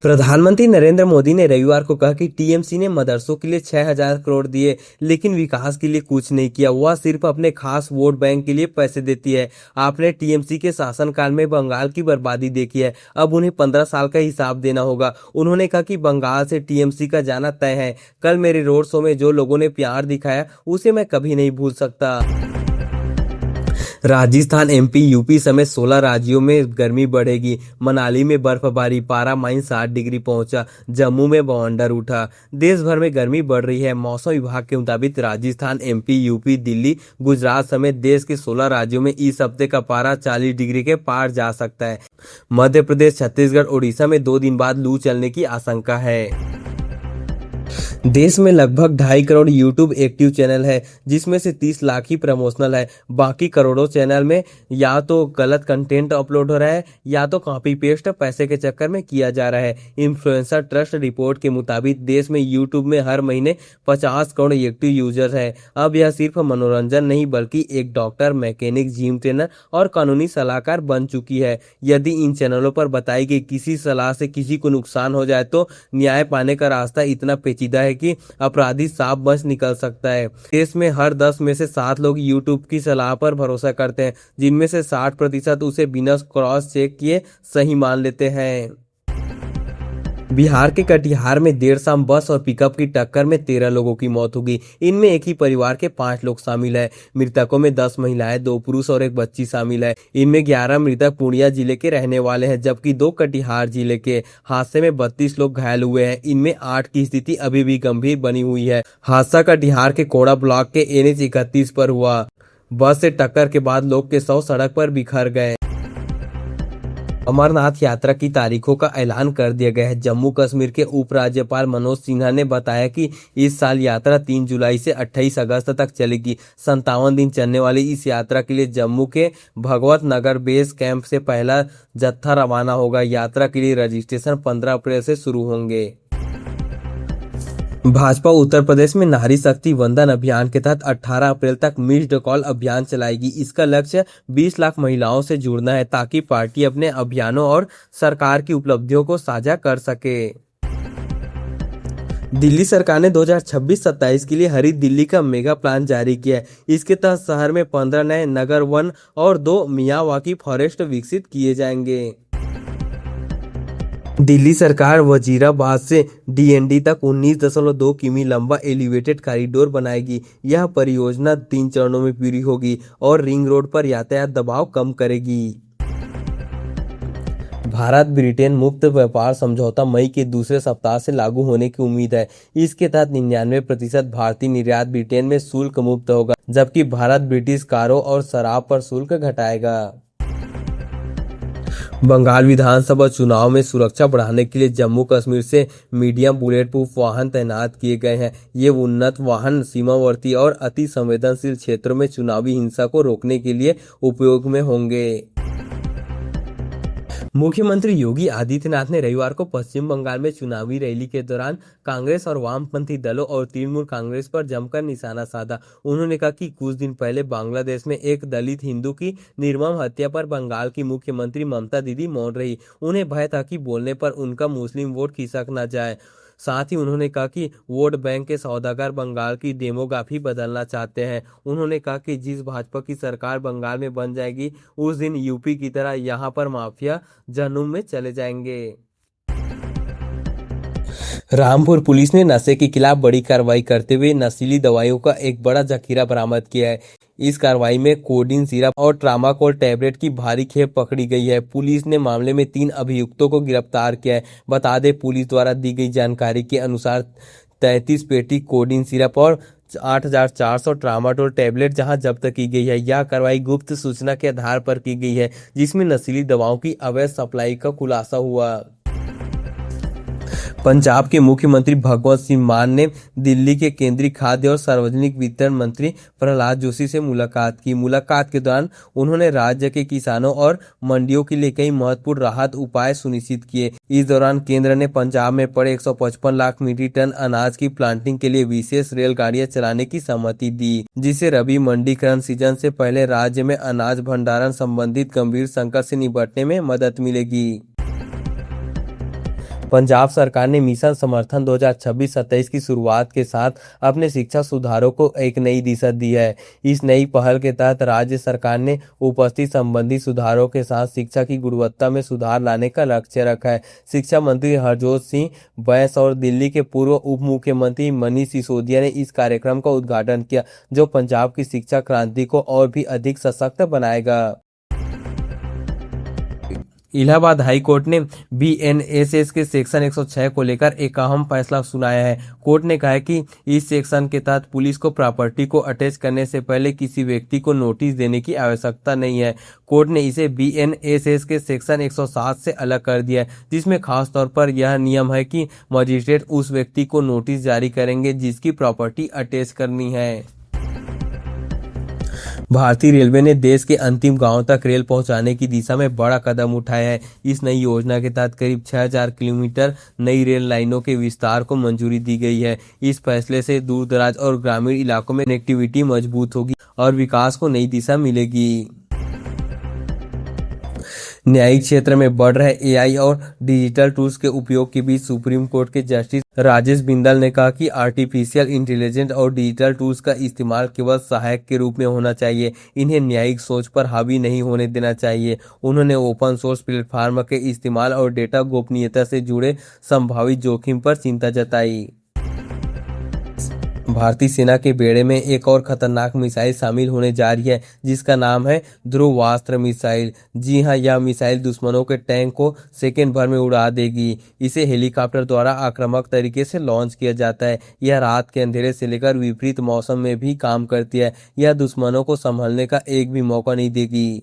प्रधानमंत्री नरेंद्र मोदी ने रविवार को कहा कि टीएमसी ने मदरसों के लिए 6,000 करोड़ दिए, लेकिन विकास के लिए कुछ नहीं किया। वह सिर्फ अपने खास वोट बैंक के लिए पैसे देती है। आपने टीएमसी के शासनकाल में बंगाल की बर्बादी देखी है, अब उन्हें 15 साल का हिसाब देना होगा। उन्होंने कहा कि बंगाल से टीएमसी का जाना तय है। कल मेरे रोड शो में जो लोगों ने प्यार दिखाया उसे मैं कभी नहीं भूल सकता। राजस्थान, एमपी, यूपी समेत 16 राज्यों में गर्मी बढ़ेगी। मनाली में बर्फबारी, पारा -60 डिग्री पहुंचा। जम्मू में बवंडर उठा। देश भर में गर्मी बढ़ रही है। मौसम विभाग के मुताबिक राजस्थान, एमपी, यूपी, दिल्ली, गुजरात समेत देश के 16 राज्यों में इस हफ्ते का पारा 40 डिग्री के पार जा सकता है। मध्य प्रदेश, छत्तीसगढ़, ओडिशा में 2 दिन बाद लू चलने की आशंका है। देश में लगभग 2.5 करोड़ यूट्यूब एक्टिव चैनल है, जिसमें से 30 लाख ही प्रमोशनल है। बाकी करोड़ों चैनल में या तो गलत कंटेंट अपलोड हो रहा है या तो कॉपी पेस्ट पैसे के चक्कर में किया जा रहा है। इन्फ्लुएंसर ट्रस्ट रिपोर्ट के मुताबिक देश में यूट्यूब में हर महीने 50 करोड़ एक्टिव यूजर है। अब यह सिर्फ मनोरंजन नहीं बल्कि एक डॉक्टर, मैकेनिक, जिम ट्रेनर और कानूनी सलाहकार बन चुकी है। यदि इन चैनलों पर बताई गई किसी सलाह से किसी को नुकसान हो जाए तो न्याय पाने का रास्ता इतना पेचीदा है कि अपराधी साफ बच निकल सकता है। देश में हर 10 में से 7 लोग यूट्यूब की सलाह पर भरोसा करते हैं, जिनमें से 60% उसे बिना क्रॉस चेक किए सही मान लेते हैं। बिहार के कटिहार में देर शाम बस और पिकअप की टक्कर में 13 लोगों की मौत हो गई। इनमें एक ही परिवार के 5 लोग शामिल हैं। मृतकों में 10 महिलाएं, 2 पुरुष और 1 बच्ची शामिल है। इनमें 11 मृतक पूर्णिया जिले के रहने वाले हैं, जबकि 2 कटिहार जिले के। हादसे में 32 लोग घायल हुए हैं। इनमें 8 की स्थिति अभी भी गंभीर बनी हुई है। हादसा कटिहार के कोड़ा ब्लॉक के NH 31 पर हुआ। बस से टक्कर के बाद लोग के शव सड़क पर बिखर गए। अमरनाथ यात्रा की तारीखों का ऐलान कर दिया गया है। जम्मू कश्मीर के उपराज्यपाल मनोज सिन्हा ने बताया कि इस साल यात्रा 3 जुलाई से 28 अगस्त तक चलेगी। 57 दिन चलने वाली इस यात्रा के लिए जम्मू के भगवत नगर बेस कैंप से पहला जत्था रवाना होगा। यात्रा के लिए रजिस्ट्रेशन 15 अप्रैल से शुरू होंगे। भाजपा उत्तर प्रदेश में नारी शक्ति वंदन अभियान के तहत 18 अप्रैल तक मिस्ड कॉल अभियान चलाएगी। इसका लक्ष्य 20 लाख महिलाओं से जुड़ना है ताकि पार्टी अपने अभियानों और सरकार की उपलब्धियों को साझा कर सके। दिल्ली सरकार ने 2026-27 के लिए हरित दिल्ली का मेगा प्लान जारी किया है। इसके तहत शहर में 15 नए नगर वन और 2 मियावाकी फॉरेस्ट विकसित किए जाएंगे। दिल्ली सरकार वजीराबाद से DND तक 19.2 किमी लंबा एलिवेटेड कॉरिडोर बनाएगी। यह परियोजना 3 चरणों में पूरी होगी और रिंग रोड पर यातायात दबाव कम करेगी। भारत ब्रिटेन मुक्त व्यापार समझौता मई के दूसरे सप्ताह से लागू होने की उम्मीद है। इसके तहत 99% भारतीय निर्यात ब्रिटेन में शुल्क मुक्त होगा, जबकि भारत ब्रिटिश कारों और शराब पर शुल्क घटाएगा। बंगाल विधानसभा चुनाव में सुरक्षा बढ़ाने के लिए जम्मू कश्मीर से मीडियम बुलेट प्रूफ वाहन तैनात किए गए हैं। ये उन्नत वाहन सीमावर्ती और अति संवेदनशील क्षेत्रों में चुनावी हिंसा को रोकने के लिए उपयोग में होंगे। मुख्यमंत्री योगी आदित्यनाथ ने रविवार को पश्चिम बंगाल में चुनावी रैली के दौरान कांग्रेस और वामपंथी दलों और तृणमूल कांग्रेस पर जमकर निशाना साधा। उन्होंने कहा कि कुछ दिन पहले बांग्लादेश में एक दलित हिंदू की निर्मम हत्या पर बंगाल की मुख्यमंत्री ममता दीदी मौन रही। उन्हें भय था कि बोलने पर उनका मुस्लिम वोट खिसक न जाए। साथ ही उन्होंने कहा कि वोट बैंक के सौदागर बंगाल की डेमोग्राफी बदलना चाहते हैं। उन्होंने कहा कि जिस भाजपा की सरकार बंगाल में बन जाएगी उस दिन यूपी की तरह यहां पर माफिया जहन्नुम में चले जाएंगे। रामपुर पुलिस ने नशे के खिलाफ बड़ी कार्रवाई करते हुए नशीली दवाइयों का एक बड़ा जखीरा बरामद किया है। इस कार्रवाई में कोडीन सिरप और ट्रामाकोल टैबलेट की भारी खेप पकड़ी गई है। पुलिस ने मामले में 3 अभियुक्तों को गिरफ्तार किया है। बता दें, पुलिस द्वारा दी गई जानकारी के अनुसार 33 पेटी कोडीन सिरप और 8,400 ट्रामाडोल टैबलेट जहां जब्त की गई है। यह कार्रवाई गुप्त सूचना के आधार पर की गई है, जिसमें नशीली दवाओं की अवैध सप्लाई का खुलासा हुआ। पंजाब के मुख्यमंत्री भगवंत सिंह मान ने दिल्ली के केंद्रीय खाद्य और सार्वजनिक वितरण मंत्री प्रहलाद जोशी से मुलाकात की। मुलाकात के दौरान उन्होंने राज्य के किसानों और मंडियों के लिए कई महत्वपूर्ण राहत उपाय सुनिश्चित किए। इस दौरान केंद्र ने पंजाब में पड़े 155 लाख मीट्रिक टन अनाज की प्लांटिंग के लिए विशेष रेलगाड़ियां चलाने की सहमति दी, जिससे रबी मंडीकरण सीजन से पहले राज्य में अनाज भंडारण संबंधित गंभीर संकट से निपटने में मदद मिलेगी। पंजाब सरकार ने मिशन समर्थन 2026-27 की शुरुआत के साथ अपने शिक्षा सुधारों को एक नई दिशा दी है। इस नई पहल के तहत राज्य सरकार ने उपस्थिति संबंधी सुधारों के साथ शिक्षा की गुणवत्ता में सुधार लाने का लक्ष्य रखा है। शिक्षा मंत्री हरजोत सिंह बैस और दिल्ली के पूर्व उप मुख्यमंत्री मनीष सिसोदिया ने इस कार्यक्रम का उद्घाटन किया, जो पंजाब की शिक्षा क्रांति को और भी अधिक सशक्त बनाएगा। इलाहाबाद हाई कोर्ट ने बीएनएसएस के सेक्शन 106 को लेकर एक अहम फैसला सुनाया है। कोर्ट ने कहा है कि इस सेक्शन के तहत पुलिस को प्रॉपर्टी को अटैच करने से पहले किसी व्यक्ति को नोटिस देने की आवश्यकता नहीं है। कोर्ट ने इसे बीएनएसएस के सेक्शन 107 से अलग कर दिया है, जिसमें खास तौर पर यह नियम है कि मजिस्ट्रेट उस व्यक्ति को नोटिस जारी करेंगे जिसकी प्रॉपर्टी अटैच करनी है। भारतीय रेलवे ने देश के अंतिम गांव तक रेल पहुंचाने की दिशा में बड़ा कदम उठाया है। इस नई योजना के तहत करीब 6000 किलोमीटर नई रेल लाइनों के विस्तार को मंजूरी दी गई है। इस फैसले से दूर दराज और ग्रामीण इलाकों में कनेक्टिविटी मजबूत होगी और विकास को नई दिशा मिलेगी। न्यायिक क्षेत्र में बढ़ रहे एआई और डिजिटल टूल्स के उपयोग के बीच सुप्रीम कोर्ट के जस्टिस राजेश बिंदल ने कहा कि आर्टिफिशियल इंटेलिजेंस और डिजिटल टूल्स का इस्तेमाल केवल सहायक के रूप में होना चाहिए, इन्हें न्यायिक सोच पर हावी नहीं होने देना चाहिए। उन्होंने ओपन सोर्स प्लेटफॉर्म के इस्तेमाल और डेटा गोपनीयता से जुड़े संभावित जोखिम पर चिंता जताई। भारतीय सेना के बेड़े में एक और खतरनाक मिसाइल शामिल होने जा रही है, जिसका नाम है ध्रुवास्त्र मिसाइल। जी हां, यह मिसाइल दुश्मनों के टैंक को सेकेंड भर में उड़ा देगी। इसे हेलीकॉप्टर द्वारा आक्रामक तरीके से लॉन्च किया जाता है। यह रात के अंधेरे से लेकर विपरीत मौसम में भी काम करती है। यह दुश्मनों को संभलने का एक भी मौका नहीं देगी।